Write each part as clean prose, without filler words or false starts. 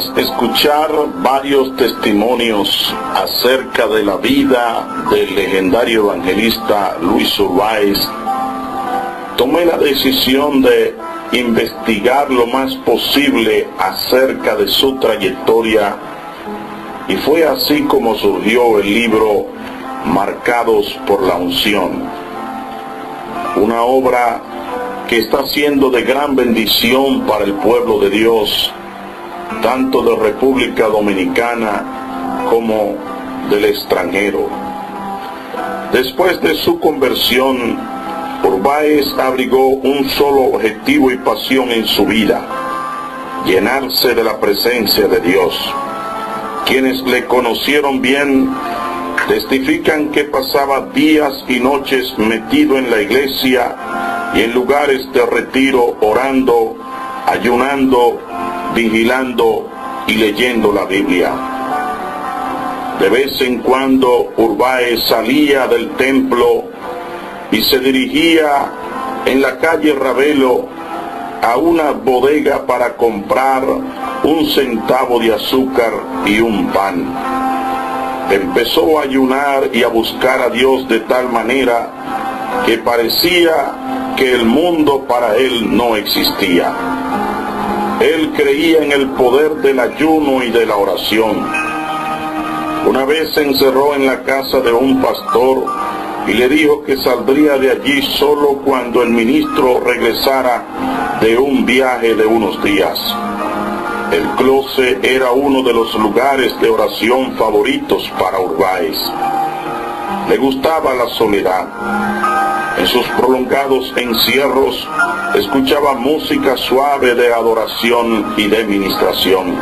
Tras escuchar varios testimonios acerca de la vida del legendario evangelista Luis Urbáez, tomé la decisión de investigar lo más posible acerca de su trayectoria, y fue así como surgió el libro Marcados por la Unción, una obra que está siendo de gran bendición para el pueblo de Dios, tanto de República Dominicana como del extranjero. Después de su conversión, Urbáez abrigó un solo objetivo y pasión en su vida: llenarse de la presencia de Dios. Quienes le conocieron bien testifican que pasaba días y noches metido en la iglesia y en lugares de retiro, orando, ayunando, vigilando y leyendo la Biblia. De vez en cuando Urbáez salía del templo y se dirigía en la calle Ravelo a una bodega para comprar 1 centavo de azúcar y un pan. Empezó a ayunar y a buscar a Dios de tal manera que parecía que el mundo para él no existía. Él creía en el poder del ayuno y de la oración. Una vez se encerró en la casa de un pastor y le dijo que saldría de allí solo cuando el ministro regresara de un viaje de unos días. El closet era uno de los lugares de oración favoritos para Urbáez. Le gustaba la soledad. En sus prolongados encierros escuchaba música suave de adoración y de ministración.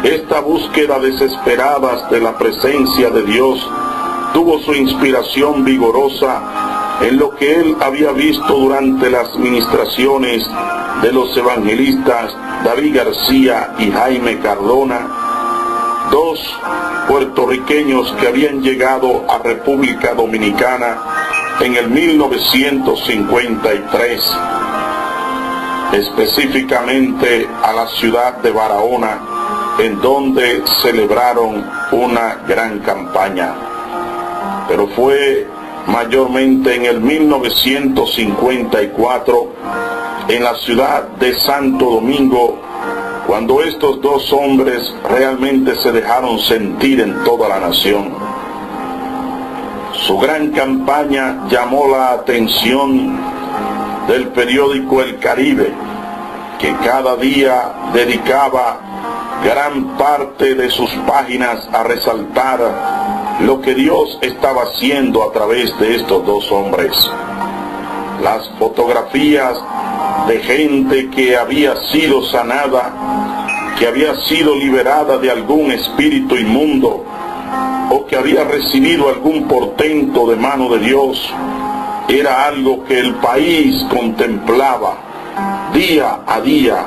Esta búsqueda desesperada de la presencia de Dios tuvo su inspiración vigorosa en lo que él había visto durante las ministraciones de los evangelistas David García y Jaime Cardona, 2 puertorriqueños que habían llegado a República Dominicana en el 1953, específicamente a la ciudad de Barahona, en donde celebraron una gran campaña. Pero fue mayormente en el 1954, en la ciudad de Santo Domingo, cuando estos 2 hombres realmente se dejaron sentir en toda la nación. Su gran campaña llamó la atención del periódico El Caribe, que cada día dedicaba gran parte de sus páginas a resaltar lo que Dios estaba haciendo a través de estos 2 hombres. Las fotografías de gente que había sido sanada, que había sido liberada de algún espíritu inmundo, o que había recibido algún portento de mano de Dios, era algo que el país contemplaba día a día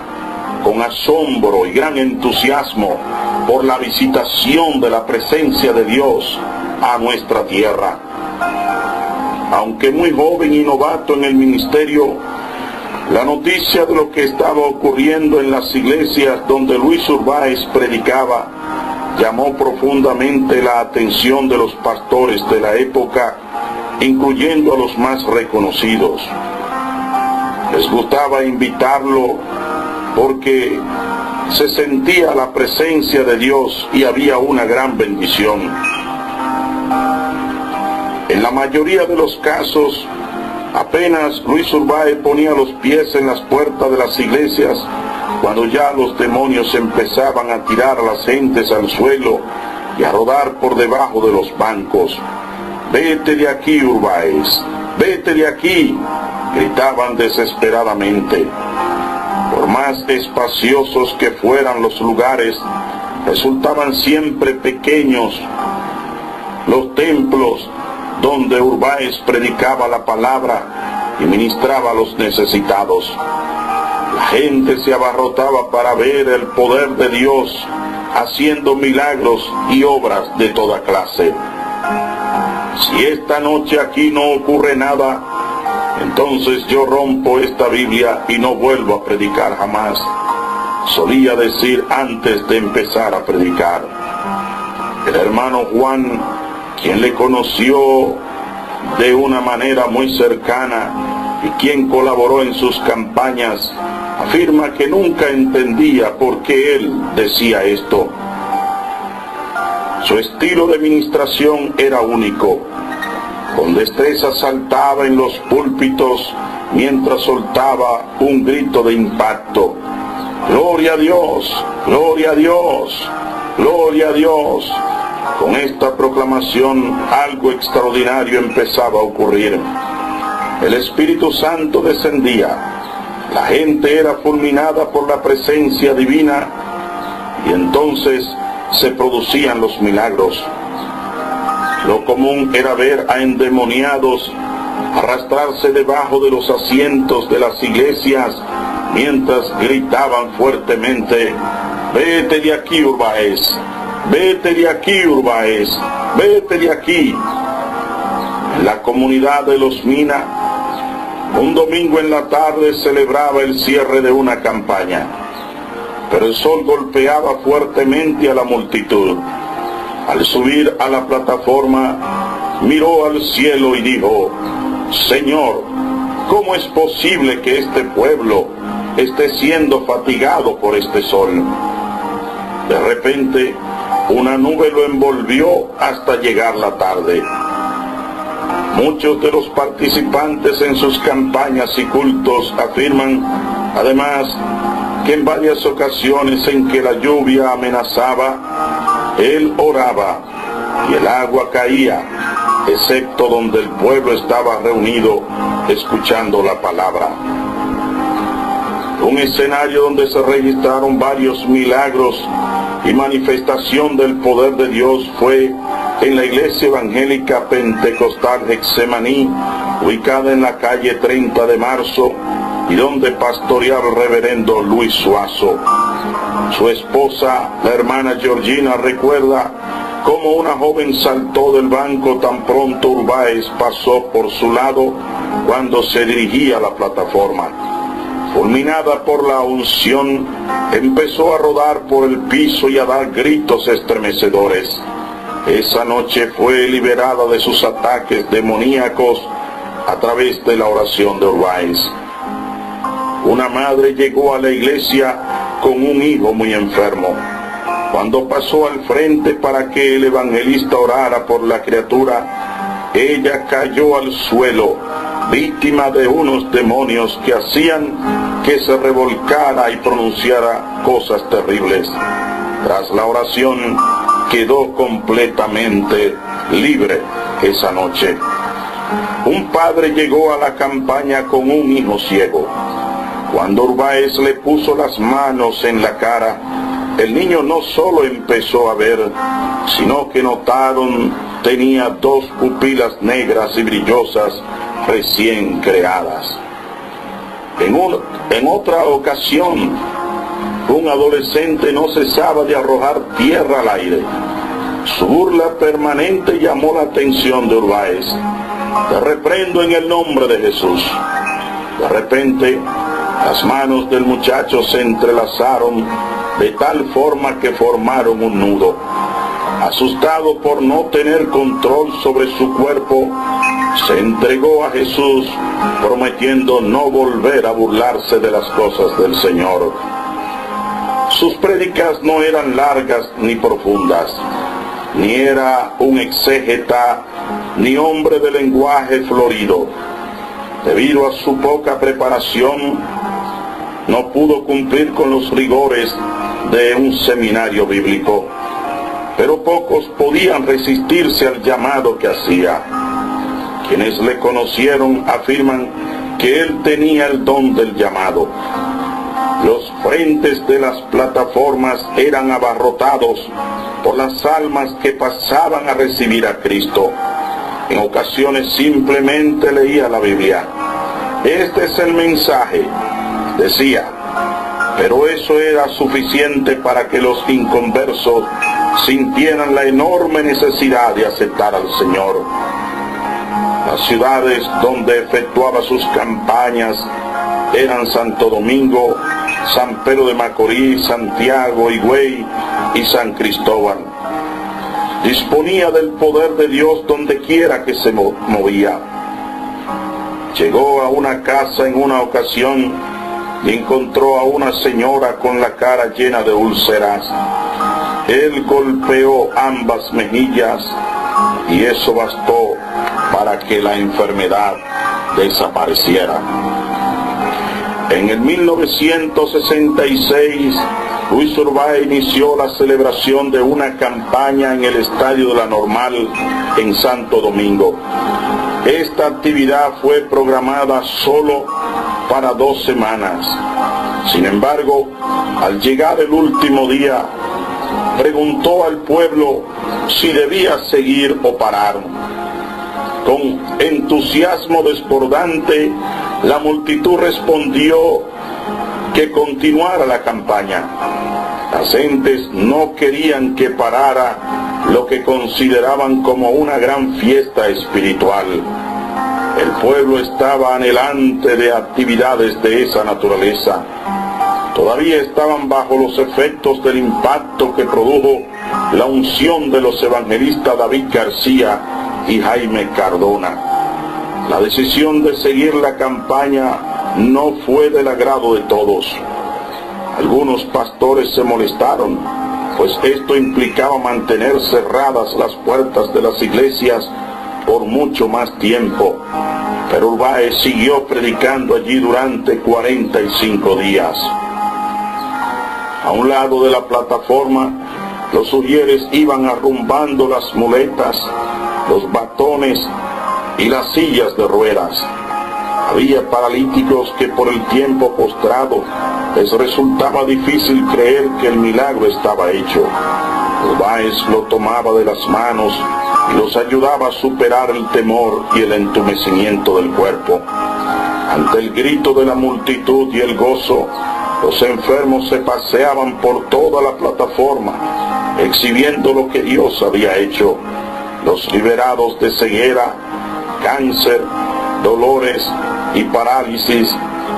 con asombro y gran entusiasmo por la visitación de la presencia de Dios a nuestra tierra. Aunque muy joven y novato en el ministerio, la noticia de lo que estaba ocurriendo en las iglesias donde Luis Urbáez predicaba llamó profundamente la atención de los pastores de la época, incluyendo a los más reconocidos. Les gustaba invitarlo porque se sentía la presencia de Dios y había una gran bendición. En la mayoría de los casos, apenas Luis Urbáez ponía los pies en las puertas de las iglesias, cuando ya los demonios empezaban a tirar a las gentes al suelo y a rodar por debajo de los bancos. «Vete de aquí, Urbáez, vete de aquí», gritaban desesperadamente. Por más espaciosos que fueran los lugares, resultaban siempre pequeños los templos donde Urbáez predicaba la palabra y ministraba a los necesitados. La gente se abarrotaba para ver el poder de Dios haciendo milagros y obras de toda clase. Si esta noche aquí no ocurre nada, entonces yo rompo esta Biblia y no vuelvo a predicar jamás, solía decir antes de empezar a predicar. El hermano Juan, quien le conoció de una manera muy cercana y quien colaboró en sus campañas, afirma que nunca entendía por qué él decía esto. Su estilo de ministración era único. Con destreza saltaba en los púlpitos mientras soltaba un grito de impacto: ¡Gloria a Dios! ¡Gloria a Dios! ¡Gloria a Dios! Con esta proclamación algo extraordinario empezaba a ocurrir. El Espíritu Santo descendía, la gente era fulminada por la presencia divina y entonces se producían los milagros. Lo común era ver a endemoniados arrastrarse debajo de los asientos de las iglesias mientras gritaban fuertemente: ¡Vete de aquí, Urbáez! ¡Vete de aquí, Urbáez! ¡Vete de aquí! En la comunidad de Los Mina, un domingo en la tarde celebraba el cierre de una campaña, pero el sol golpeaba fuertemente a la multitud. Al subir a la plataforma, miró al cielo y dijo: Señor, ¿cómo es posible que este pueblo esté siendo fatigado por este sol? De repente, una nube lo envolvió hasta llegar la tarde. Muchos de los participantes en sus campañas y cultos afirman, además, que en varias ocasiones en que la lluvia amenazaba, él oraba y el agua caía, excepto donde el pueblo estaba reunido escuchando la palabra. Un escenario donde se registraron varios milagros y manifestación del poder de Dios fue en la Iglesia Evangélica Pentecostal Getsemaní, ubicada en la calle 30 de Marzo, y donde pastoreaba el reverendo Luis Suazo. Su esposa, la hermana Georgina, recuerda cómo una joven saltó del banco tan pronto Urbáez pasó por su lado cuando se dirigía a la plataforma. Fulminada por la unción, empezó a rodar por el piso y a dar gritos estremecedores. Esa noche fue liberada de sus ataques demoníacos a través de la oración de Urbáez. Una madre llegó a la iglesia con un hijo muy enfermo. Cuando pasó al frente para que el evangelista orara por la criatura, ella cayó al suelo, víctima de unos demonios que hacían que se revolcara y pronunciara cosas terribles. Tras la oración, quedó completamente libre esa noche. Un padre llegó a la campaña con un hijo ciego. Cuando Urbáez le puso las manos en la cara, el niño no solo empezó a ver, sino que notaron tenía dos pupilas negras y brillosas recién creadas. En otra ocasión, un adolescente no cesaba de arrojar tierra al aire. Su burla permanente llamó la atención de Urbáez. Te reprendo en el nombre de Jesús. De repente, las manos del muchacho se entrelazaron de tal forma que formaron un nudo. Asustado por no tener control sobre su cuerpo, se entregó a Jesús, prometiendo no volver a burlarse de las cosas del Señor. Sus prédicas no eran largas ni profundas, ni era un exégeta, ni hombre de lenguaje florido. Debido a su poca preparación, no pudo cumplir con los rigores de un seminario bíblico, pero pocos podían resistirse al llamado que hacía. Quienes le conocieron afirman que él tenía el don del llamado. Los frentes de las plataformas eran abarrotados por las almas que pasaban a recibir a Cristo. En ocasiones simplemente leía la Biblia. Este es el mensaje, decía, pero eso era suficiente para que los inconversos sintieran la enorme necesidad de aceptar al Señor. Las ciudades donde efectuaba sus campañas eran Santo Domingo, San Pedro de Macorís, Santiago, Higüey y San Cristóbal. Disponía del poder de Dios donde quiera que se movía. Llegó a una casa en una ocasión y encontró a una señora con la cara llena de úlceras. Él golpeó ambas mejillas y eso bastó para que la enfermedad desapareciera. En el 1966, Luis Urbáez inició la celebración de una campaña en el Estadio de la Normal en Santo Domingo. Esta actividad fue programada solo para 2 semanas. Sin embargo, al llegar el último día, preguntó al pueblo si debía seguir o parar. Con entusiasmo desbordante, la multitud respondió que continuara la campaña. Las gentes no querían que parara lo que consideraban como una gran fiesta espiritual. El pueblo estaba anhelante de actividades de esa naturaleza. Todavía estaban bajo los efectos del impacto que produjo la unción de los evangelistas David García y Jaime Cardona. La decisión de seguir la campaña no fue del agrado de todos. Algunos pastores se molestaron, pues esto implicaba mantener cerradas las puertas de las iglesias por mucho más tiempo. Pero Urbáez siguió predicando allí durante 45 días. A un lado de la plataforma, los ujieres iban arrumbando las muletas, los batones y las sillas de ruedas. Había paralíticos que por el tiempo postrado les resultaba difícil creer que el milagro estaba hecho. Urbáez lo tomaba de las manos y los ayudaba a superar el temor y el entumecimiento del cuerpo. Ante el grito de la multitud y el gozo, los enfermos se paseaban por toda la plataforma, exhibiendo lo que Dios había hecho. Los liberados de ceguera, cáncer, dolores y parálisis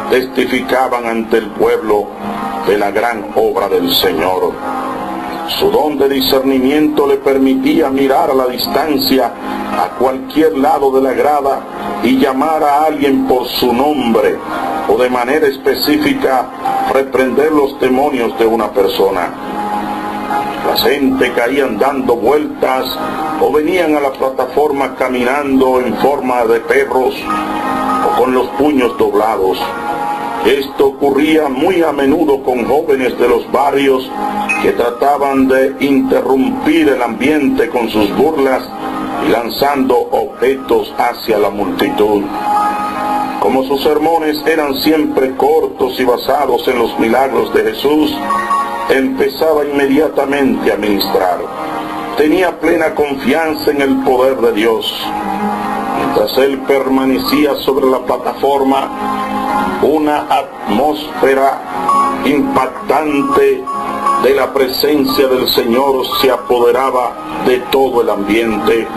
testificaban ante el pueblo de la gran obra del Señor. Su don de discernimiento le permitía mirar a la distancia a cualquier lado de la grada y llamar a alguien por su nombre o de manera específica reprender los demonios de una persona. La gente caían dando vueltas o venían a la plataforma caminando en forma de perros o con los puños doblados. Esto ocurría muy a menudo con jóvenes de los barrios que trataban de interrumpir el ambiente con sus burlas y lanzando objetos hacia la multitud. Como sus sermones eran siempre cortos y basados en los milagros de Jesús, empezaba inmediatamente a ministrar. Tenía plena confianza en el poder de Dios. Mientras él permanecía sobre la plataforma, una atmósfera impactante de la presencia del Señor se apoderaba de todo el ambiente,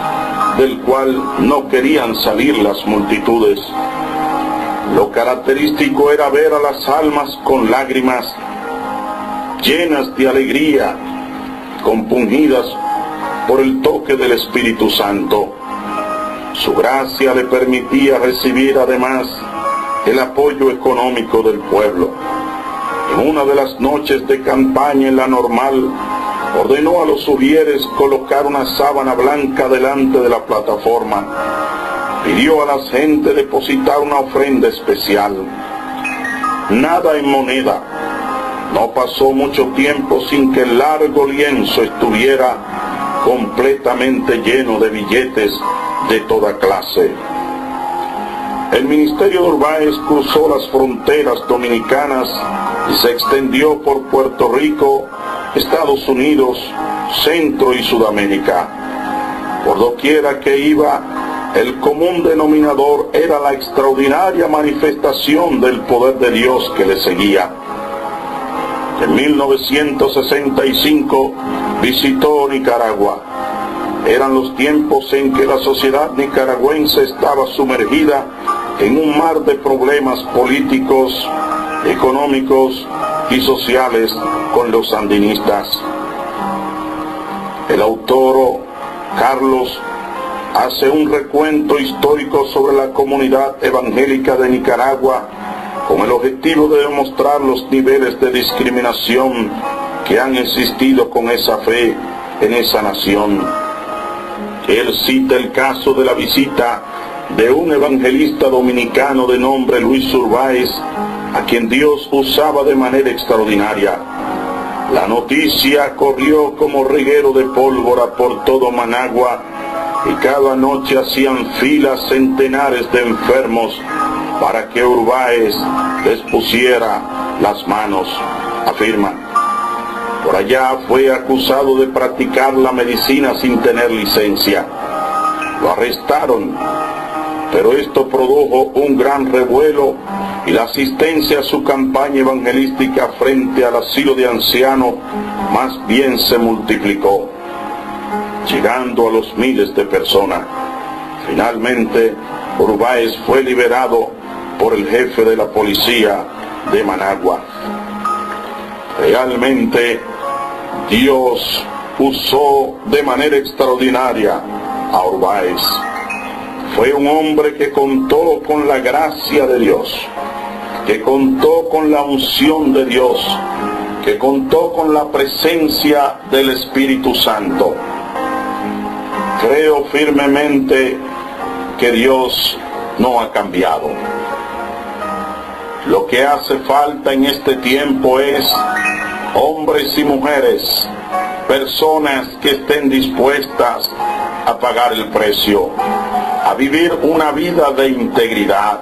del cual no querían salir las multitudes. Lo característico era ver a las almas con lágrimas, llenas de alegría, compungidas por el toque del Espíritu Santo. Su gracia le permitía recibir además el apoyo económico del pueblo. En una de las noches de campaña en la Normal, ordenó a los ujieres colocar una sábana blanca delante de la plataforma. Pidió a la gente depositar una ofrenda especial. Nada en moneda. No pasó mucho tiempo sin que el largo lienzo estuviera completamente lleno de billetes de toda clase. El ministerio de Urbáez cruzó las fronteras dominicanas y se extendió por Puerto Rico, Estados Unidos, Centro y Sudamérica. Por doquiera que iba, el común denominador era la extraordinaria manifestación del poder de Dios que le seguía. En 1965 visitó Nicaragua. Eran los tiempos en que la sociedad nicaragüense estaba sumergida en un mar de problemas políticos, económicos y sociales con los sandinistas. El autor Carlos hace un recuento histórico sobre la comunidad evangélica de Nicaragua con el objetivo de demostrar los niveles de discriminación que han existido con esa fe en esa nación. Él cita el caso de la visita de un evangelista dominicano de nombre Luis Urbáez, a quien Dios usaba de manera extraordinaria. La noticia corrió como reguero de pólvora por todo Managua, y cada noche hacían filas centenares de enfermos para que Urbáez les pusiera las manos, afirma. Por allá fue acusado de practicar la medicina sin tener licencia. Lo arrestaron, pero esto produjo un gran revuelo y la asistencia a su campaña evangelística frente al asilo de ancianos más bien se multiplicó, llegando a los miles de personas. Finalmente, Urbáez fue liberado por el jefe de la policía de Managua. Realmente, Dios usó de manera extraordinaria a Urbáez. Fue un hombre que contó con la gracia de Dios, que contó con la unción de Dios, que contó con la presencia del Espíritu Santo. Creo firmemente que Dios no ha cambiado. Lo que hace falta en este tiempo es hombres y mujeres, personas que estén dispuestas a pagar el precio, a vivir una vida de integridad,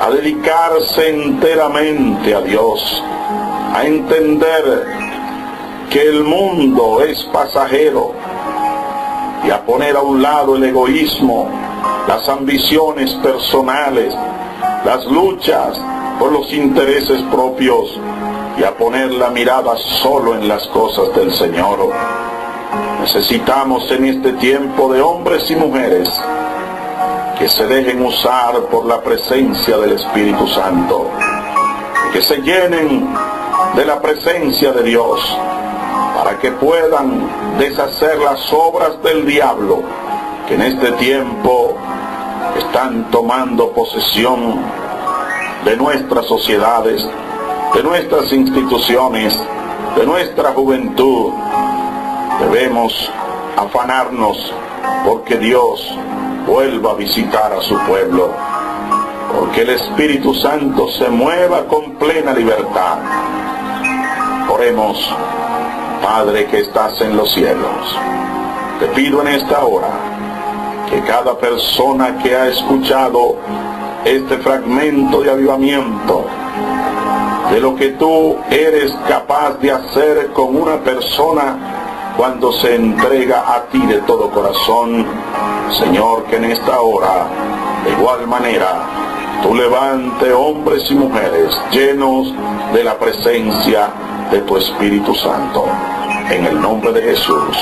a dedicarse enteramente a Dios, a entender que el mundo es pasajero y a poner a un lado el egoísmo, las ambiciones personales, las luchas por los intereses propios y a poner la mirada solo en las cosas del Señor. Necesitamos en este tiempo de hombres y mujeres que se dejen usar por la presencia del Espíritu Santo, que se llenen de la presencia de Dios, para que puedan deshacer las obras del diablo, que en este tiempo están tomando posesión de nuestras sociedades, de nuestras instituciones, de nuestra juventud. Debemos afanarnos porque Dios vuelva a visitar a su pueblo, porque el Espíritu Santo se mueva con plena libertad. Oremos. Padre que estás en los cielos, te pido en esta hora que cada persona que ha escuchado este fragmento de avivamiento, de lo que tú eres capaz de hacer con una persona cuando se entrega a ti de todo corazón, Señor, que en esta hora, de igual manera, tú levante hombres y mujeres llenos de la presencia de tu Espíritu Santo. En el nombre de Jesús.